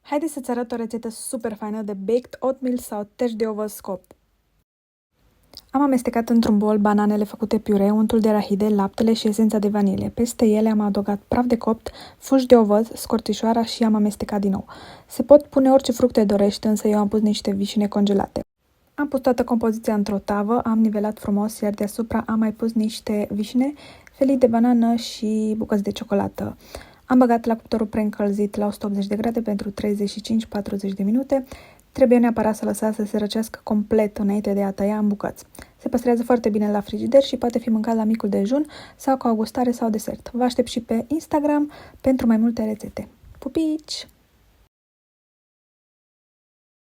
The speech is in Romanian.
Haideți să-ți arăt o rețetă super faină de baked oatmeal sau teș de ovăz scopt. Am amestecat într-un bol bananele făcute piure, untul de arahide, laptele și esența de vanilie. Peste ele am adăugat praf de copt, fulgi de ovăz, scorțișoara și am amestecat din nou. Se pot pune orice fructe dorești, însă eu am pus niște vișine congelate. Am pus toată compoziția într-o tavă, am nivelat frumos, iar deasupra am mai pus niște vișine, felii de banană și bucăți de ciocolată. Am băgat la cuptorul preîncălzit la 180 de grade pentru 35-40 de minute. Trebuie neapărat să lăsați să se răcească complet înainte de a tăia în bucăți. Se păstrează foarte bine la frigider și poate fi mâncat la micul dejun sau ca o gustare sau desert. Vă aștept și pe Instagram pentru mai multe rețete. Pupici!